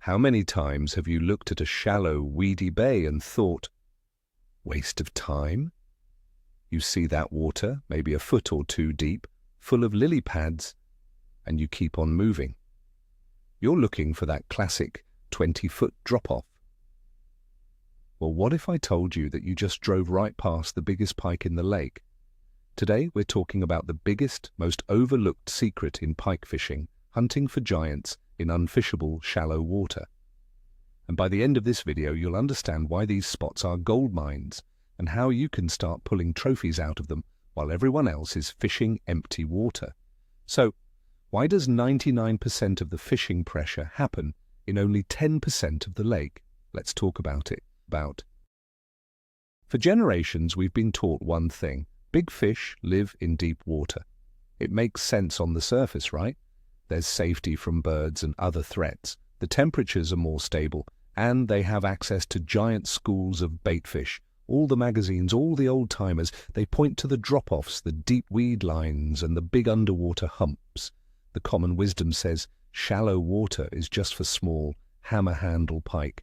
How many times have you looked at a shallow, weedy bay and thought, waste of time? You see that water, maybe a foot or two deep, full of lily pads, and you keep on moving. You're looking for that classic 20-foot drop-off. Well, what if I told you that you just drove right past the biggest pike in the lake? Today, we're talking about the biggest, most overlooked secret in pike fishing, hunting for giants in unfishable, shallow water. And by the end of this video, you'll understand why these spots are gold mines and how you can start pulling trophies out of them while everyone else is fishing empty water. So, why does 99% of the fishing pressure happen in only 10% of the lake? Let's talk about it. For generations, we've been taught one thing. Big fish live in deep water. It makes sense on the surface, right? There's safety from birds and other threats. The temperatures are more stable, and they have access to giant schools of baitfish. All the magazines, all the old-timers, they point to the drop-offs, the deep weed lines, and the big underwater humps. The common wisdom says shallow water is just for small, hammer-handle pike.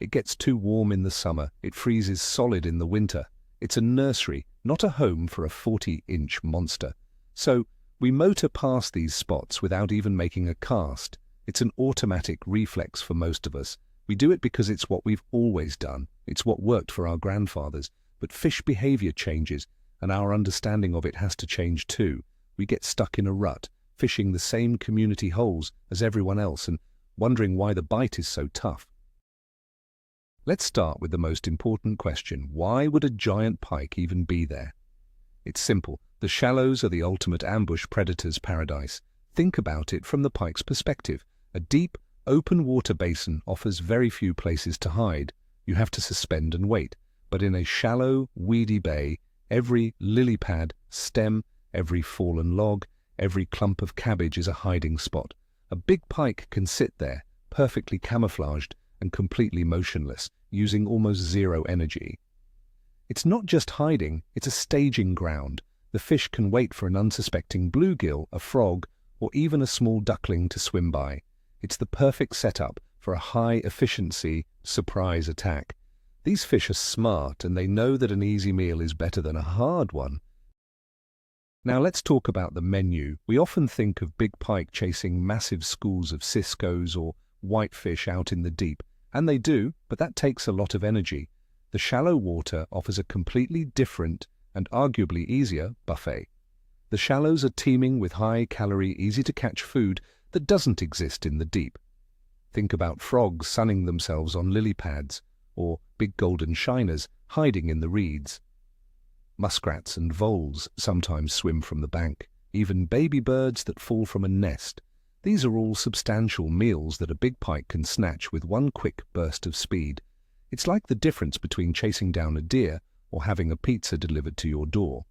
It gets too warm in the summer, it freezes solid in the winter. It's a nursery, not a home for a 40-inch monster. So, we motor past these spots without even making a cast. It's an automatic reflex for most of us. We do it because it's what we've always done. It's what worked for our grandfathers. But fish behavior changes, and our understanding of it has to change too. We get stuck in a rut, fishing the same community holes as everyone else and wondering why the bite is so tough. Let's start with the most important question. Why would a giant pike even be there? It's simple. The shallows are the ultimate ambush predator's paradise. Think about it from the pike's perspective. A deep, open water basin offers very few places to hide. You have to suspend and wait. But in a shallow, weedy bay, every lily pad, stem, every fallen log, every clump of cabbage is a hiding spot. A big pike can sit there, perfectly camouflaged and completely motionless, using almost zero energy. It's not just hiding, it's a staging ground. The fish can wait for an unsuspecting bluegill, a frog, or even a small duckling to swim by. It's the perfect setup for a high-efficiency surprise attack. These fish are smart, and they know that an easy meal is better than a hard one. Now let's talk about the menu. We often think of big pike chasing massive schools of ciscos or whitefish out in the deep, and they do, but that takes a lot of energy. The shallow water offers a completely different and arguably easier buffet. The shallows are teeming with high-calorie, easy-to-catch food that doesn't exist in the deep. Think about frogs sunning themselves on lily pads, or big golden shiners hiding in the reeds. Muskrats and voles sometimes swim from the bank, even baby birds that fall from a nest. These are all substantial meals that a big pike can snatch with one quick burst of speed. It's like the difference between chasing down a deer or having a pizza delivered to your door.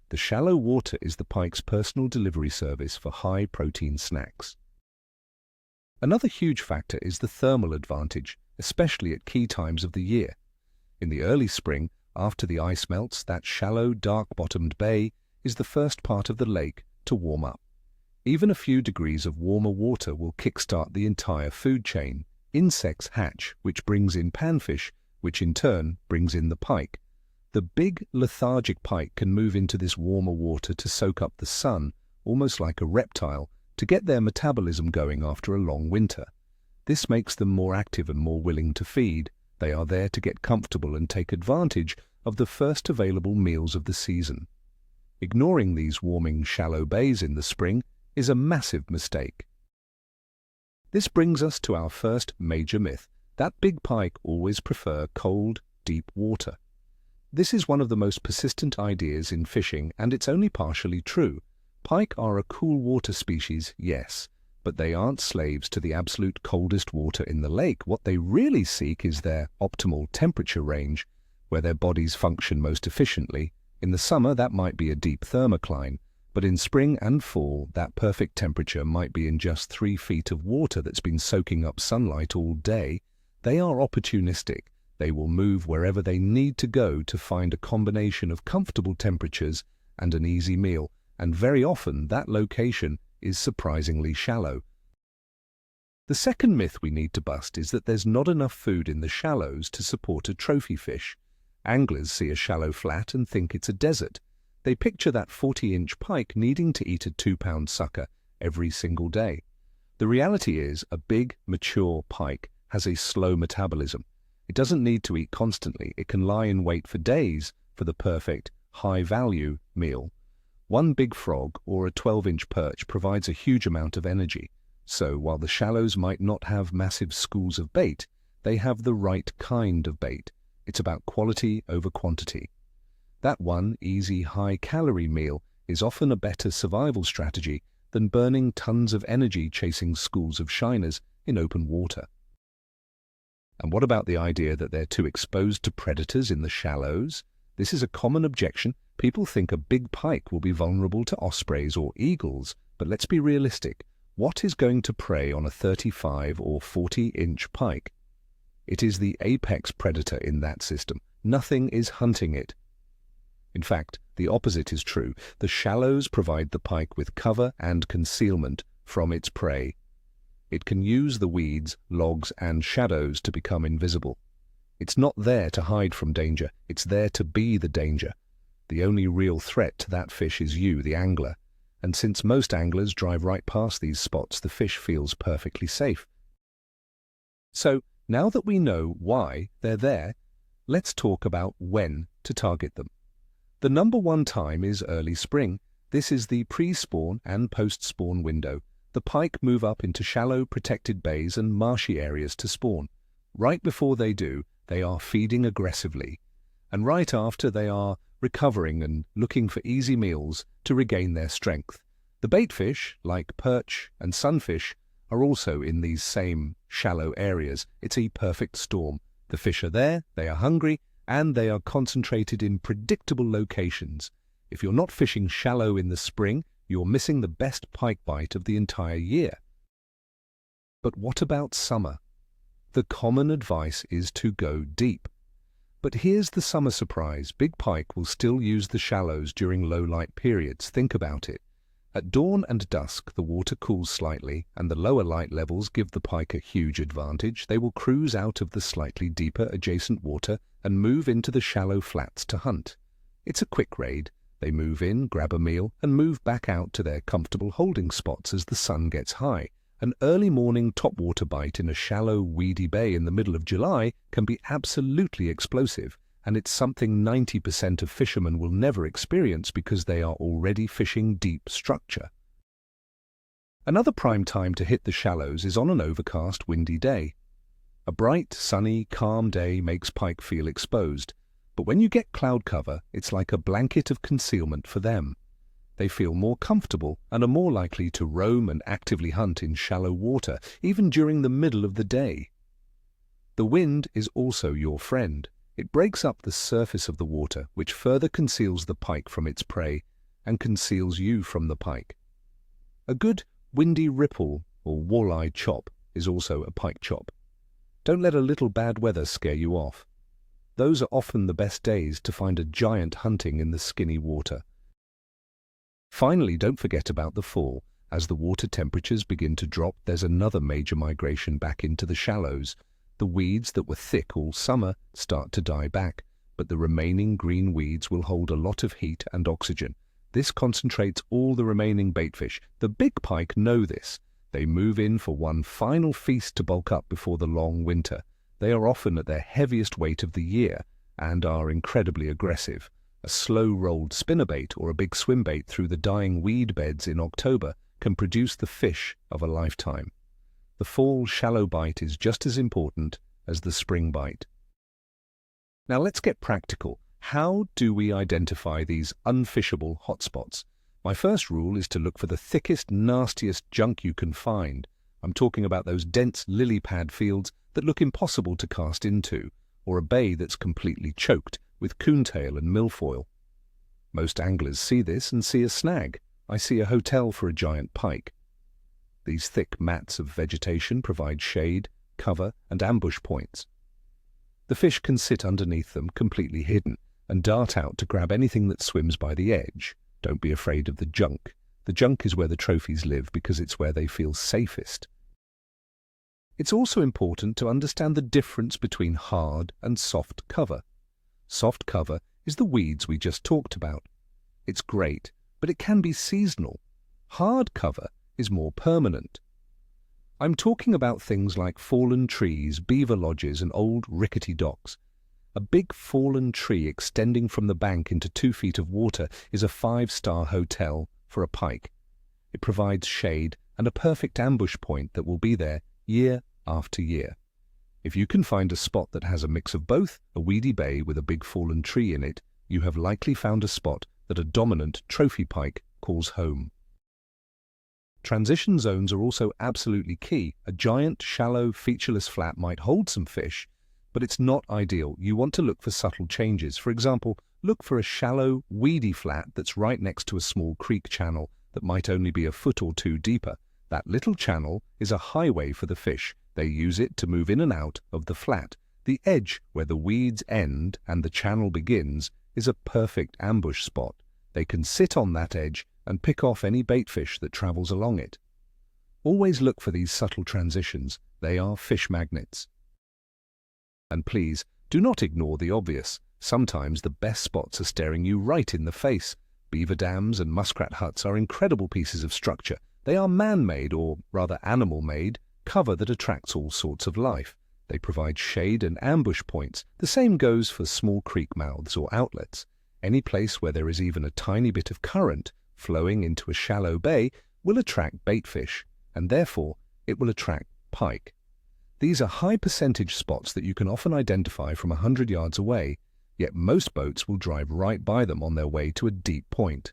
The shallow water is the pike's personal delivery service for high-protein snacks. Another huge factor is the thermal advantage, especially at key times of the year. In the early spring, after the ice melts, that shallow, dark-bottomed bay is the first part of the lake to warm up. Even a few degrees of warmer water will kickstart the entire food chain. Insects hatch, which brings in panfish, which in turn brings in the pike. The big, lethargic pike can move into this warmer water to soak up the sun, almost like a reptile, to get their metabolism going after a long winter. This makes them more active and more willing to feed. They are there to get comfortable and take advantage of the first available meals of the season. Ignoring these warming, shallow bays in the spring is a massive mistake. This brings us to our first major myth, that big pike always prefer cold, deep water. This is one of the most persistent ideas in fishing, and it's only partially true. Pike are a cool water species, yes, but they aren't slaves to the absolute coldest water in the lake. What they really seek is their optimal temperature range, where their bodies function most efficiently. In the summer, that might be a deep thermocline, but in spring and fall, that perfect temperature might be in just 3 feet of water that's been soaking up sunlight all day. They are opportunistic. They will move wherever they need to go to find a combination of comfortable temperatures and an easy meal, and very often that location is surprisingly shallow. The second myth we need to bust is that there's not enough food in the shallows to support a trophy fish. Anglers see a shallow flat and think it's a desert. They picture that 40-inch pike needing to eat a 2-pound sucker every single day. The reality is a big, mature pike has a slow metabolism. It doesn't need to eat constantly. It can lie in wait for days for the perfect, high-value meal. One big frog or a 12-inch perch provides a huge amount of energy. So while the shallows might not have massive schools of bait, they have the right kind of bait. It's about quality over quantity. That one easy, high-calorie meal is often a better survival strategy than burning tons of energy chasing schools of shiners in open water. And what about the idea that they're too exposed to predators in the shallows? This is a common objection. People think a big pike will be vulnerable to ospreys or eagles, but let's be realistic. What is going to prey on a 35 or 40-inch pike? It is the apex predator in that system. Nothing is hunting it. In fact, the opposite is true. The shallows provide the pike with cover and concealment from its prey. It can use the weeds, logs, and shadows to become invisible. It's not there to hide from danger. It's there to be the danger. The only real threat to that fish is you, the angler. And since most anglers drive right past these spots, the fish feels perfectly safe. So, now that we know why they're there, let's talk about when to target them. The number one time is early spring. This is the pre-spawn and post-spawn window. The pike move up into shallow, protected bays and marshy areas to spawn. Right before they do, they are feeding aggressively. And right after, they are recovering and looking for easy meals to regain their strength. The baitfish, like perch and sunfish, are also in these same shallow areas. It's a perfect storm. The fish are there, they are hungry, and they are concentrated in predictable locations. If you're not fishing shallow in the spring, you're missing the best pike bite of the entire year. But what about summer? The common advice is to go deep. But here's the summer surprise. Big pike will still use the shallows during low light periods. Think about it. At dawn and dusk, the water cools slightly, and the lower light levels give the pike a huge advantage. They will cruise out of the slightly deeper adjacent water and move into the shallow flats to hunt. It's a quick raid. They move in, grab a meal, and move back out to their comfortable holding spots as the sun gets high. An early morning topwater bite in a shallow, weedy bay in the middle of July can be absolutely explosive, and it's something 90% of fishermen will never experience because they are already fishing deep structure. Another prime time to hit the shallows is on an overcast, windy day. A bright, sunny, calm day makes pike feel exposed, but when you get cloud cover, it's like a blanket of concealment for them. They feel more comfortable and are more likely to roam and actively hunt in shallow water, even during the middle of the day. The wind is also your friend. It breaks up the surface of the water, which further conceals the pike from its prey and conceals you from the pike. A good windy ripple or walleye chop is also a pike chop. Don't let a little bad weather scare you off. Those are often the best days to find a giant hunting in the skinny water. Finally, don't forget about the fall. As the water temperatures begin to drop, there's another major migration back into the shallows. The weeds that were thick all summer start to die back, but the remaining green weeds will hold a lot of heat and oxygen. This concentrates all the remaining baitfish. The big pike know this. They move in for one final feast to bulk up before the long winter. They are often at their heaviest weight of the year and are incredibly aggressive. A slow-rolled spinnerbait or a big swim bait through the dying weed beds in October can produce the fish of a lifetime. The fall shallow bite is just as important as the spring bite. Now let's get practical. How do we identify these unfishable hotspots? My first rule is to look for the thickest, nastiest junk you can find. I'm talking about those dense lily pad fields that look impossible to cast into, or a bay that's completely choked with coontail and milfoil. Most anglers see this and see a snag. I see a hotel for a giant pike. These thick mats of vegetation provide shade, cover, and ambush points. The fish can sit underneath them completely hidden and dart out to grab anything that swims by the edge. Don't be afraid of the junk. The junk is where the trophies live because it's where they feel safest. It's also important to understand the difference between hard and soft cover. Soft cover is the weeds we just talked about. It's great, but it can be seasonal. Hard cover is more permanent. I'm talking about things like fallen trees, beaver lodges, and old rickety docks. A big fallen tree extending from the bank into 2 feet of water is a 5-star hotel for a pike. It provides shade and a perfect ambush point that will be there year after year. If you can find a spot that has a mix of both, a weedy bay with a big fallen tree in it, you have likely found a spot that a dominant trophy pike calls home. Transition zones are also absolutely key. A giant, shallow, featureless flat might hold some fish, but it's not ideal. You want to look for subtle changes. For example, look for a shallow, weedy flat that's right next to a small creek channel that might only be a foot or 2 deeper. That little channel is a highway for the fish. They use it to move in and out of the flat. The edge, where the weeds end and the channel begins, is a perfect ambush spot. They can sit on that edge and pick off any baitfish that travels along it. Always look for these subtle transitions. They are fish magnets. And please, do not ignore the obvious. Sometimes the best spots are staring you right in the face. Beaver dams and muskrat huts are incredible pieces of structure. They are man-made, or rather animal-made, cover that attracts all sorts of life. They provide shade and ambush points. The same goes for small creek mouths or outlets. Any place where there is even a tiny bit of current flowing into a shallow bay will attract baitfish, and therefore it will attract pike. These are high-percentage spots that you can often identify from 100 yards away, yet most boats will drive right by them on their way to a deep point.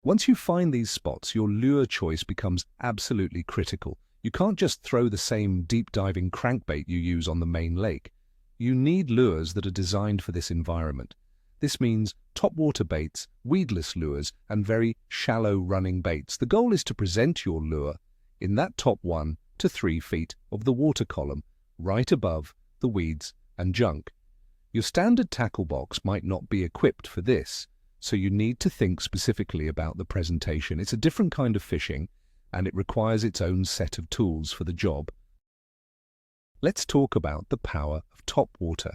Once you find these spots, your lure choice becomes absolutely critical. You can't just throw the same deep-diving crankbait you use on the main lake. You need lures that are designed for this environment. This means topwater baits, weedless lures, and very shallow running baits. The goal is to present your lure in that top 1 to 3 feet of the water column, right above the weeds and junk. Your standard tackle box might not be equipped for this, so you need to think specifically about the presentation. It's a different kind of fishing, and it requires its own set of tools for the job. Let's talk about the power of topwater.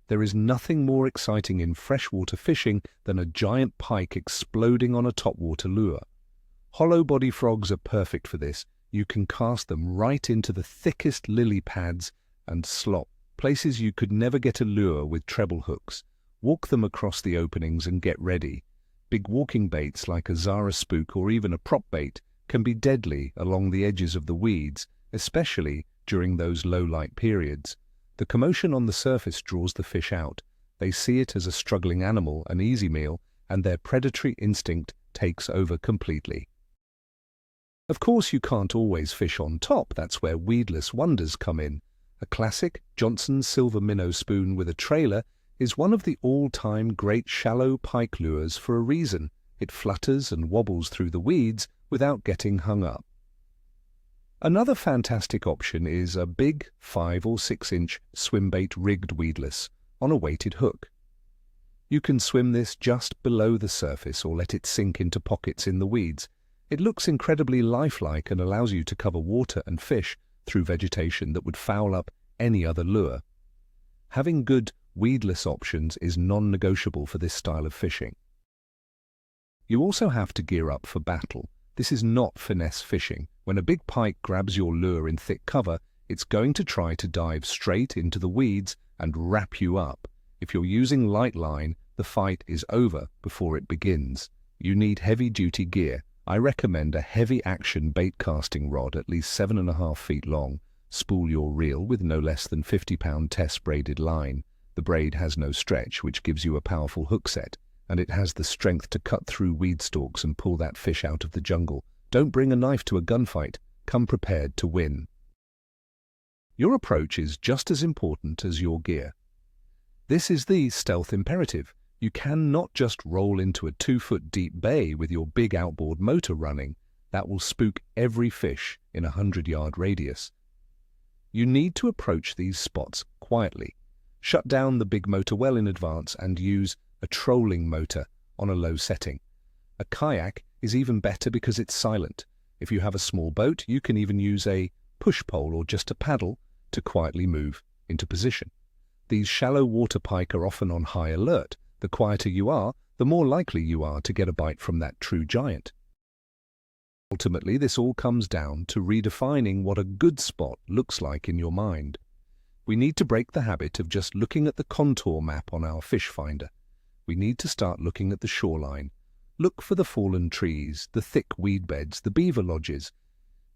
There is nothing more exciting in freshwater fishing than a giant pike exploding on a topwater lure. Hollow body frogs are perfect for this. You can cast them right into the thickest lily pads and slop, places you could never get a lure with treble hooks. Walk them across the openings and get ready. Big walking baits like a Zara spook or even a prop bait can be deadly along the edges of the weeds, especially during those low-light periods. The commotion on the surface draws the fish out. They see it as a struggling animal, an easy meal, and their predatory instinct takes over completely. Of course, you can't always fish on top. That's where weedless wonders come in. A classic Johnson's silver minnow spoon with a trailer is one of the all-time great shallow pike lures for a reason. It flutters and wobbles through the weeds without getting hung up. Another fantastic option is a big 5 or 6 inch swimbait rigged weedless on a weighted hook. You can swim this just below the surface or let it sink into pockets in the weeds. It looks incredibly lifelike and allows you to cover water and fish through vegetation that would foul up any other lure. Having good weedless options is non-negotiable for this style of fishing. You also have to gear up for battle. This is not finesse fishing. When a big pike grabs your lure in thick cover, it's going to try to dive straight into the weeds and wrap you up. If you're using light line, the fight is over before it begins. You need heavy-duty gear. I recommend a heavy-action bait casting rod at least 7.5 feet long. Spool your reel with no less than 50-pound test braided line. The braid has no stretch, which gives you a powerful hook set, and it has the strength to cut through weed stalks and pull that fish out of the jungle. Don't bring a knife to a gunfight. Come prepared to win. Your approach is just as important as your gear. This is the stealth imperative. You cannot just roll into a 2-foot deep bay with your big outboard motor running. That will spook every fish in a 100-yard radius. You need to approach these spots quietly. Shut down the big motor well in advance and use a trolling motor on a low setting. A kayak is even better because it's silent. If you have a small boat, you can even use a push pole or just a paddle to quietly move into position. These shallow water pike are often on high alert. The quieter you are, the more likely you are to get a bite from that true giant. Ultimately, this all comes down to redefining what a good spot looks like in your mind. We need to break the habit of just looking at the contour map on our fish finder. We need to start looking at the shoreline. Look for the fallen trees, the thick weed beds, the beaver lodges.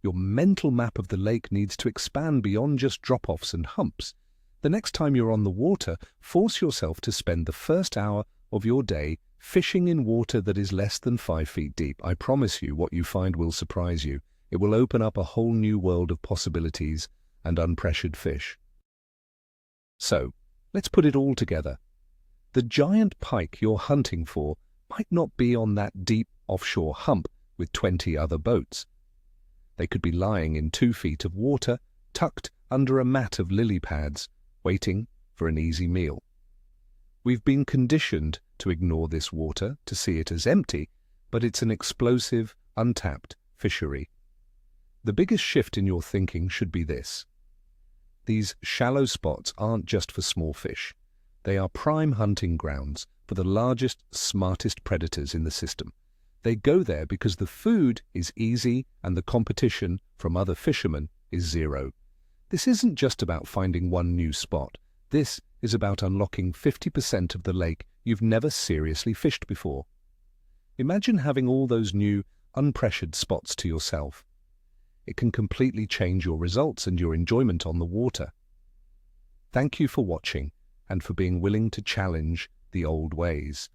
Your mental map of the lake needs to expand beyond just drop-offs and humps. The next time you're on the water, force yourself to spend the first hour of your day fishing in water that is less than 5 feet deep. I promise you, what you find will surprise you. It will open up a whole new world of possibilities and unpressured fish. So, let's put it all together. The giant pike you're hunting for might not be on that deep offshore hump with 20 other boats. They could be lying in 2 feet of water, tucked under a mat of lily pads, waiting for an easy meal. We've been conditioned to ignore this water, to see it as empty, but it's an explosive, untapped fishery. The biggest shift in your thinking should be this. These shallow spots aren't just for small fish. They are prime hunting grounds for the largest, smartest predators in the system. They go there because the food is easy and the competition from other fishermen is zero. This isn't just about finding one new spot. This is about unlocking 50% of the lake you've never seriously fished before. Imagine having all those new, unpressured spots to yourself. It can completely change your results and your enjoyment on the water. Thank you for watching and for being willing to challenge the old ways.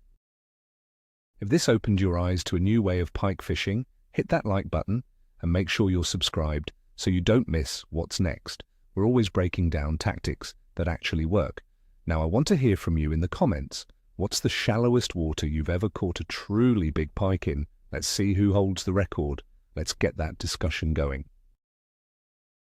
If this opened your eyes to a new way of pike fishing, hit that like button and make sure you're subscribed so you don't miss what's next. We're always breaking down tactics that actually work. Now I want to hear from you in the comments. What's the shallowest water you've ever caught a truly big pike in? Let's see who holds the record. Let's get that discussion going.